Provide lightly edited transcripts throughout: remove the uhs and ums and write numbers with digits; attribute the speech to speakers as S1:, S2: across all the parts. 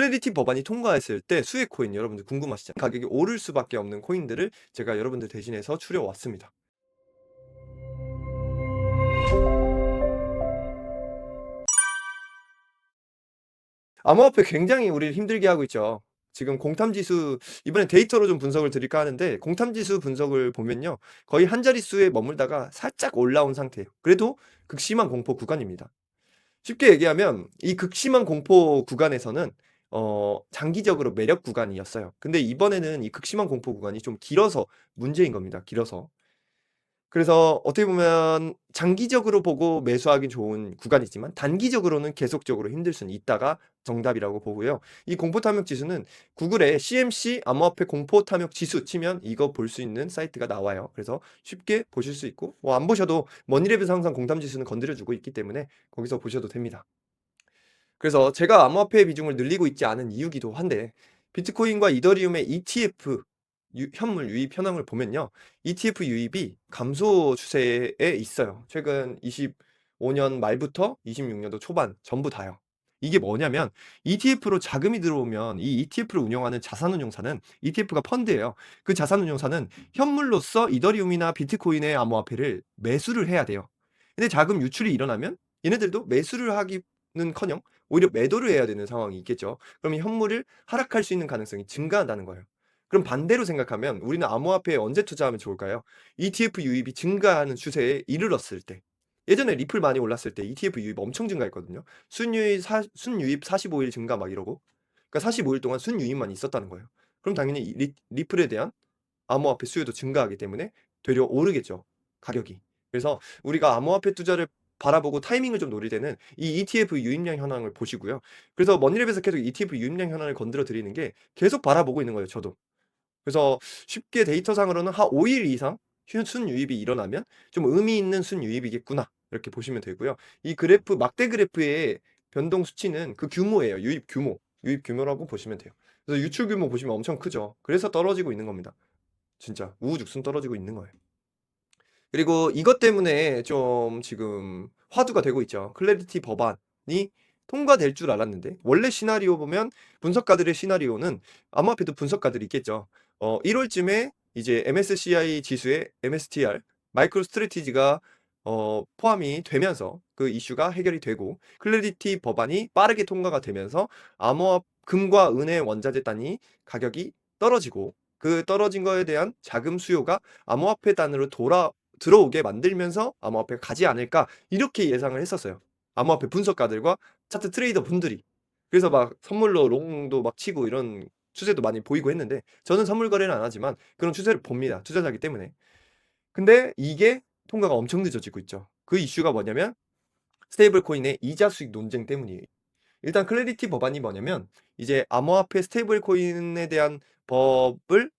S1: 클래리티 법안이 통과했을 때 수혜 코인 여러분들 궁금하시잖아요. 가격이 오를 수밖에 없는 코인들을 제가 여러분들 대신해서 추려 왔습니다. 암호화폐 굉장히 우리를 힘들게 하고 있죠. 지금 공탐지수 이번에 데이터로 좀 분석을 드릴까 하는데 공탐지수 분석을 보면요. 거의 한 자릿수에 머물다가 살짝 올라온 상태예요. 그래도 극심한 공포 구간입니다. 쉽게 얘기하면 이 극심한 공포 구간에서는 장기적으로 매력 구간이었어요. 근데 이번에는 이 극심한 공포 구간이 좀 길어서 문제인 겁니다, 길어서. 그래서 어떻게 보면 장기적으로 보고 매수하기 좋은 구간이지만 단기적으로는 계속적으로 힘들 수는 있다가 정답이라고 보고요. 이 공포 탐욕 지수는 구글에 CMC 암호화폐 공포 탐욕 지수 치면 이거 볼 수 있는 사이트가 나와요. 그래서 쉽게 보실 수 있고 뭐 안 보셔도 머니랩에서 항상 공탐 지수는 건드려 주고 있기 때문에 거기서 보셔도 됩니다. 그래서 제가 암호화폐의 비중을 늘리고 있지 않은 이유기도 한데 비트코인과 이더리움의 ETF 현물 유입 현황을 보면요. ETF 유입이 감소 추세에 있어요. 최근 25년 말부터 26년도 초반 전부 다요. 이게 뭐냐면 ETF로 자금이 들어오면 이 ETF를 운영하는 자산운용사는 ETF가 펀드예요. 그 자산운용사는 현물로서 이더리움이나 비트코인의 암호화폐를 매수를 해야 돼요. 근데 자금 유출이 일어나면 얘네들도 매수를 하기는커녕 오히려 매도를 해야 되는 상황이 있겠죠. 그럼 이 현물을 하락할 수 있는 가능성이 증가한다는 거예요. 그럼 반대로 생각하면 우리는 암호화폐에 언제 투자하면 좋을까요? ETF 유입이 증가하는 추세에 이르렀을 때. 예전에 리플 많이 올랐을 때 ETF 유입 엄청 증가했거든요. 순유입 45일 증가 막 이러고. 그러니까 45일 동안 순유입만 있었다는 거예요. 그럼 당연히 이 리플에 대한 암호화폐 수요도 증가하기 때문에 되려 오르겠죠, 가격이. 그래서 우리가 암호화폐 투자를 바라보고 타이밍을 좀 노릴 때는 이 ETF 유입량 현황을 보시고요. 그래서 머니랩에서 계속 ETF 유입량 현황을 건드려 드리는 게 계속 바라보고 있는 거예요, 저도. 그래서 쉽게 데이터상으로는 한 5일 이상 순유입이 일어나면 좀 '의미 있는 순유입이겠구나.' 이렇게 보시면 되고요. 이 그래프 막대 그래프의 변동 수치는 그 규모예요. 유입 규모. 유입 규모라고 보시면 돼요. 그래서 유출 규모 보시면 엄청 크죠. 그래서 떨어지고 있는 겁니다. 진짜 우후죽순 떨어지고 있는 거예요. 그리고 이것 때문에 좀 지금 화두가 되고 있죠. 클래리티 법안이 통과될 줄 알았는데 원래 시나리오 보면 분석가들의 시나리오는 암호화폐도 분석가들이 있겠죠. 1 월쯤에 이제 MSCI 지수에 MSTR 마이크로 스트래티지가 포함이 되면서 그 이슈가 해결이 되고 클래리티 법안이 빠르게 통과가 되면서 금과 은의 원자재 단위 가격이 떨어지고 그 떨어진 거에 대한 자금 수요가 암호화폐 단으로 들어오게 만들면서 '암호화폐가 가지 않을까.' 이렇게 예상을 했었어요. 암호화폐 분석가들과 차트 트레이더 분들이. 그래서 막 선물로 롱도 막 치고 이런 추세도 많이 보이고 했는데 저는 선물 거래는 안 하지만 그런 추세를 봅니다, 투자자이기 때문에. 근데 이게 통과가 엄청 늦어지고 있죠. 그 이슈가 뭐냐면 스테이블 코인의 이자 수익 논쟁 때문이에요. 일단 클래리티 법안이 뭐냐면 이제 암호화폐 스테이블 코인에 대한 법을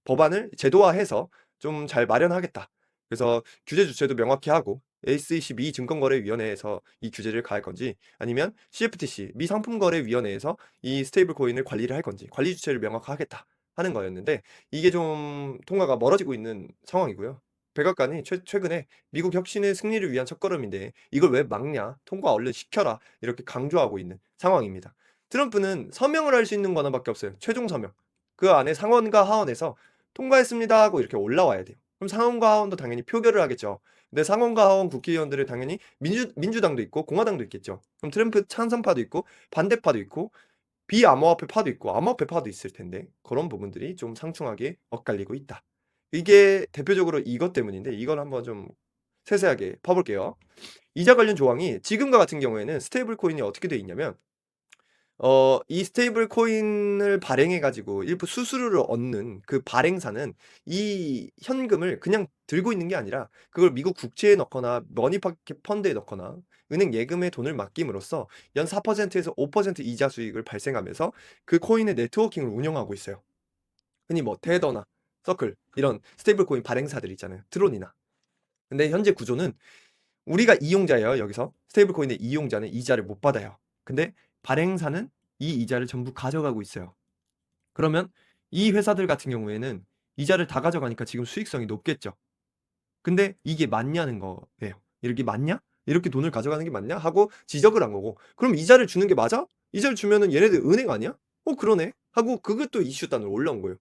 S1: 법안을 제도화해서 좀 잘 마련하겠다. 그래서 규제 주체도 명확히 하고 SEC 미 증권거래위원회에서 이 규제를 가할 건지 아니면 CFTC 미 상품거래위원회에서 이 스테이블 코인을 관리를 할 건지 관리 주체를 명확화하겠다 하는 거였는데 이게 좀 통과가 멀어지고 있는 상황이고요. 백악관이 최근에 "미국 혁신의 승리를 위한 첫걸음인데 이걸 왜 막냐. 통과 얼른 시켜라." 이렇게 강조하고 있는 상황입니다. 트럼프는 서명을 할 수 있는 권한밖에 없어요. 최종 서명. 그 안에 상원과 하원에서 "통과했습니다." 하고 이렇게 올라와야 돼요. 그럼 상원과 하원도 당연히 표결을 하겠죠. 근데 상원과 하원 국회의원들은 당연히 민주당도 있고 공화당도 있겠죠. 그럼 트럼프 찬성파도 있고 반대파도 있고 비암호화폐파도 있고 암호화폐파도 있을 텐데 그런 부분들이 좀 상충하게 엇갈리고 있다. 이게 대표적으로 이것 때문인데 이걸 한번 좀 세세하게 파 볼게요. 이자 관련 조항이 지금과 같은 경우에는 스테이블 코인이 어떻게 돼 있냐면 이 스테이블 코인을 발행해 가지고 일부 수수료를 얻는 그 발행사는 이 현금을 그냥 들고 있는 게 아니라 그걸 미국 국채에 넣거나 머니마켓 펀드에 넣거나 은행 예금에 돈을 맡김으로써 연 4% 에서 5% 이자 수익을 발생하면서 그 코인의 네트워킹을 운영하고 있어요. 흔히 뭐 테더나 서클 이런 스테이블 코인 발행사들 있잖아요. 트론이나. 근데 현재 구조는 우리가 이용자예요, 여기서. 스테이블 코인의 이용자는 이자를 못 받아요. 근데 발행사는 이 이자를 전부 가져가고 있어요. 그러면 이 회사들 같은 경우에는 이자를 다 가져가니까 지금 수익성이 높겠죠. 근데 이게 맞냐는 거예요. '이게 맞냐? 이렇게 돈을 가져가는 게 맞냐?' 하고 지적을 한 거고 '그럼 이자를 주는 게 맞아? 이자를 주면은 얘네들 은행 아니야?' 그러네.' 하고 그것도 이슈 단으로 올라온 거예요.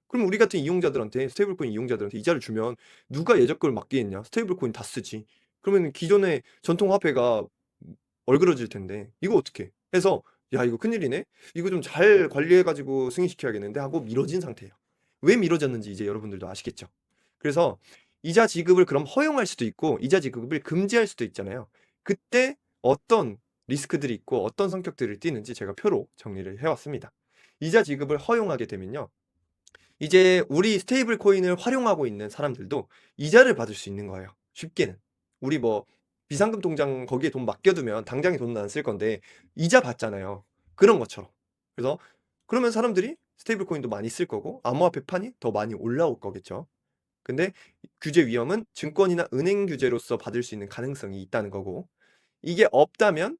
S1: 그럼 우리 같은 이용자들한테 스테이블 코인 이용자들한테 이자를 주면 누가 예적금을 맡기겠냐. 스테이블 코인 다 쓰지. 그러면은 기존의 전통 화폐가 얼그러질 텐데 이거 어떡해. 해서 '야 이거 큰일이네. 이거 좀 잘 관리해 가지고 승인시켜야겠는데.' 하고 미뤄진 상태예요. 왜 미뤄졌는지 이제 여러분들도 아시겠죠? 그래서 이자 지급을 그럼 허용할 수도 있고 이자 지급을 금지할 수도 있잖아요. 그때 어떤 리스크들이 있고 어떤 성격들을 띠는지 제가 표로 정리를 해 왔습니다. 이자 지급을 허용하게 되면요. 이제 우리 스테이블 코인을 활용하고 있는 사람들도 이자를 받을 수 있는 거예요, 쉽게는. 우리 뭐 비상금 통장 거기에 돈 맡겨 두면 당장에 돈은 안 쓸 건데 이자 받잖아요. 그런 것처럼. 그래서 그러면 사람들이 스테이블 코인도 많이 쓸 거고 암호화폐 판이 더 많이 올라올 거겠죠. 근데 규제 위험은 증권이나 은행 규제로서 받을 수 있는 가능성이 있다는 거고, 이게 없다면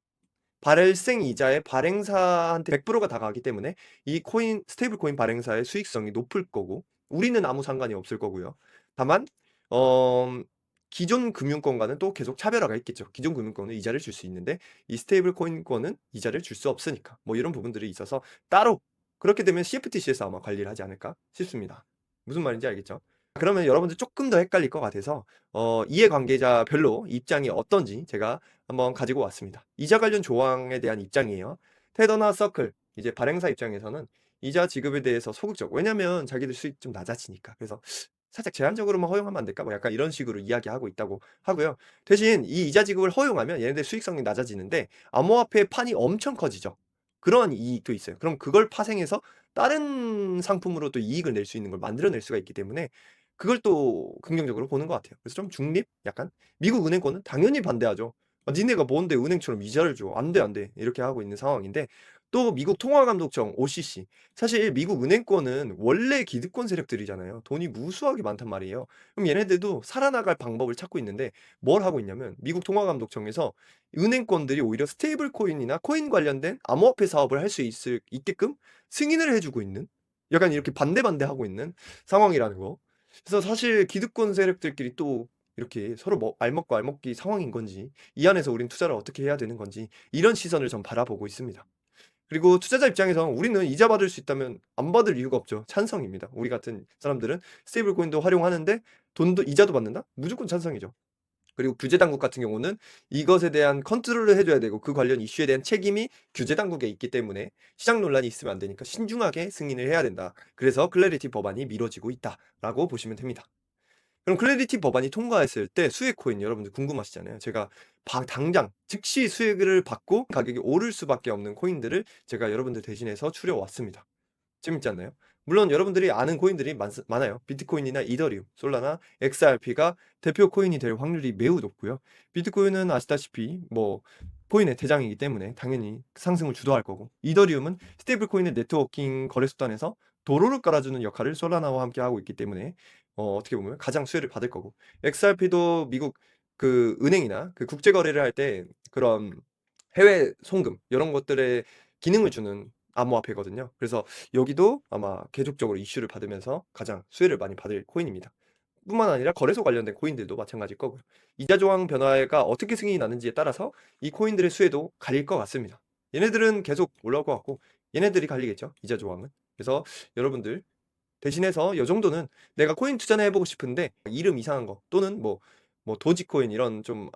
S1: 발생 이자의 발행사한테 100%가 다 가기 때문에 이 코인 스테이블 코인 발행사의 수익성이 높을 거고 우리는 아무 상관이 없을 거고요. 다만 어 기존 금융권과는 또 계속 차별화가 있겠죠. 기존 금융권은 이자를 줄 수 있는데 이 스테이블 코인권은 이자를 줄 수 없으니까. 뭐 이런 부분들이 있어서 따로 그렇게 되면 CFTC에서 아마 관리를 하지 않을까 싶습니다. 무슨 말인지 알겠죠? 그러면 여러분들 쪼끔 더 헷갈릴 것 같아서 이해관계자별로 입장이 어떤지 제가 한번 가지고 왔습니다. 이자 관련 조항에 대한 입장이에요. 테더나 서클 이제 발행사 입장에서는 이자 지급에 대해서 소극적, 왜냐면 자기들 수익 좀 낮아지니까. 그래서 살짝 제한적으로만 허용하면 안 될까? 뭐 약간 이런 식으로 이야기하고 있다고 하고요. 대신 이 이자 지급을 허용하면 얘네들 수익성이 낮아지는데 암호화폐 판이 엄청 커지죠. 그런 이익도 있어요. 그럼 그걸 파생해서 다른 상품으로 또 이익을 낼 수 있는 걸 만들어낼 수가 있기 때문에 그걸 또 긍정적으로 보는 것 같아요. 그래서 좀 중립? 약간? 미국 은행권은 당연히 반대하죠. "니네가 뭔데 은행처럼 이자를 줘. 안 돼, 안 돼." 이렇게 하고 있는 상황인데, 또 미국 통화감독청 OCC, 사실 미국 은행권은 원래 기득권 세력들이잖아요. 돈이 무수하게 많단 말이에요. 그럼 얘네들도 살아나갈 방법을 찾고 있는데 뭘 하고 있냐면 미국 통화감독청에서 은행권들이 오히려 스테이블 코인이나 코인 관련된 암호화폐 사업을 할 수 있게끔 승인을 해 주고 있는, 약간 이렇게 반대하고 있는 상황이라는 거. 그래서 사실 기득권 세력들끼리 또 이렇게 서로 뭐 알먹고 알먹기 상황인 건지, 이 안에서 우린 투자를 어떻게 해야 되는 건지, 이런 시선을 전 바라보고 있습니다. 그리고 투자자 입장에서 우리는 이자 받을 수 있다면 안 받을 이유가 없죠. 찬성입니다. 우리 같은 사람들은 스테이블 코인도 활용하는데 돈도 이자도 받는다? 무조건 찬성이죠. 그리고 규제 당국 같은 경우는 이것에 대한 컨트롤을 해 줘야 되고 그 관련 이슈에 대한 책임이 규제 당국에 있기 때문에 시장 논란이 있으면 안 되니까 신중하게 승인을 해야 된다. 그래서 클래리티 법안이 미뤄지고 있다라고 보시면 됩니다. 그럼 클래리티 법안이 통과했을 때 수익 코인 여러분들 궁금하시잖아요. 제가 당장 즉시 수익을 받고 가격이 오를 수밖에 없는 코인들을 제가 여러분들 대신해서 추려 왔습니다. 재밌지 않나요? 물론 여러분들이 아는 코인들이 많아요. 비트코인이나 이더리움, 솔라나, XRP가 대표 코인이 될 확률이 매우 높고요. 비트코인은 아시다시피 뭐 코인의 대장이기 때문에 당연히 상승을 주도할 거고, 이더리움은 스테이블 코인의 네트워킹 거래 수단에서 도로를 깔아주는 역할을 솔라나와 함께 하고 있기 때문에 어떻게 보면 가장 수혜를 받을 거고, XRP도 미국 그 은행이나 그 국제 거래를 할 때 그런 해외 송금 이런 것들에 기능을 주는 암호화폐거든요. 그래서 여기도 아마 계속적으로 이슈를 받으면서 가장 수혜를 많이 받을 코인입니다. 뿐만 아니라 거래소 관련된 코인들도 마찬가지일 거고요. 이자 조항 변화가 어떻게 승인이 나는지에 따라서 이 코인들의 수혜도 갈릴 것 같습니다. 얘네들은 계속 올라올 것 같고 얘네들이 갈리겠죠, 이자 조항은. 그래서 여러분들 대신해서 요 정도는 내가 코인 투자나 해 보고 싶은데 이름 이상한 거 또는 뭐 도지코인 이런 좀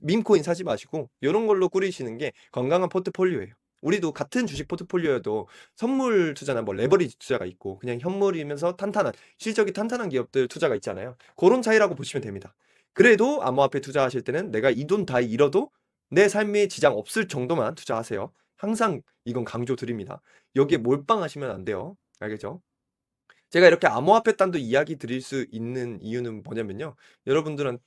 S1: 밈코인 사지 마시고 요런 걸로 꾸리시는 게 건강한 포트폴리오예요. 우리도 같은 주식 포트폴리오여도 선물 투자나 뭐 레버리지 투자가 있고 그냥 현물이면서 탄탄한 실적이 탄탄한 기업들 투자가 있잖아요. 고런 차이라고 보시면 됩니다. 그래도 암호화폐 투자하실 때는 내가 이 돈 다 잃어도 내 삶에 지장 없을 정도만 투자하세요. 항상 이건 강조드립니다. 여기에 몰빵하시면 안 돼요. 알겠죠? 제가 이렇게 암호화폐 단도 이야기 드릴 수 있는 이유는 뭐냐면요. 여러분들한테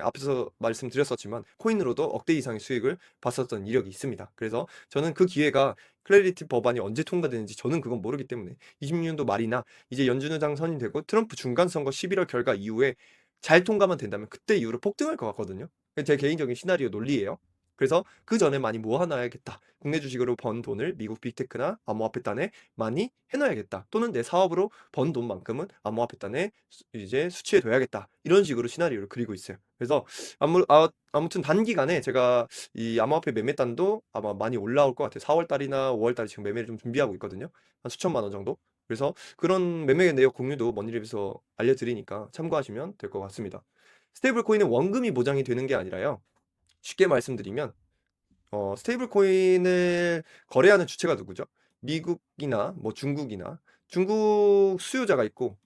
S1: 앞에서 말씀드렸었지만 코인으로도 억대 이상의 수익을 봤었던 이력이 있습니다. 그래서 저는 그 기회가 클래리티 법안이 언제 통과되는지 저는 그건 모르기 때문에 20년도 말이나 이제 연준 의장 선임되고 트럼프 중간 선거 11월 결과 이후에 잘 통과만 된다면 그때 이후로 폭등할 것 같거든요. 그게 제 개인적인 시나리오 논리예요. 그래서 '그전에 많이 모아 놔야겠다. 국내 주식으로 번 돈을 미국 빅테크나 암호화폐단에 많이 해 놔야겠다. 또는 내 사업으로 번 돈만큼은 암호화폐단에 이제 수취해 둬야겠다.' 이런 식으로 시나리오를 그리고 있어요. 그래서 아무튼 단기간에 제가 이 암호화폐 매매단도 아마 많이 올라올 것 같아요. 4월 달이나 5월 달에 지금 매매를 좀 준비하고 있거든요. 한 수천만 원 정도. 그래서 그런 매매 내역 공유도 머니랩에서 알려 드리니까 참고하시면 될 것 같습니다. 스테이블 코인은 원금이 보장이 되는 게 아니라요. 쉽게 말씀드리면 스테이블 코인을 거래하는 주체가 누구죠? 미국이나 뭐 중국이나 중국 수요자가 있고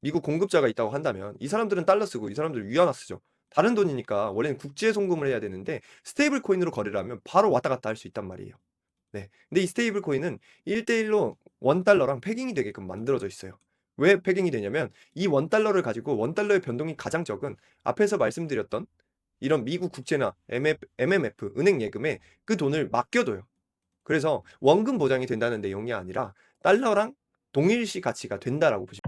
S1: 미국 공급자가 있다고 한다면 이 사람들은 달러 쓰고 이 사람들은 위안화 쓰죠. 다른 돈이니까 원래는 국제 송금을 해야 되는데 스테이블 코인으로 거래를 하면 바로 왔다 갔다 할 수 있단 말이에요. 네. 근데 이 스테이블 코인은 1대1로 원 달러랑 패깅이 되게끔 만들어져 있어요. 왜 패깅이 되냐면 이 원 달러를 가지고 원 달러의 변동이 가장 적은 앞에서 말씀드렸던 이런 미국 국채나 MMF 은행 예금에 그 돈을 맡겨둬요. 그래서 원금 보장이 된다는 내용이 아니라 달러랑 동일시 가치가 된다라고 보시면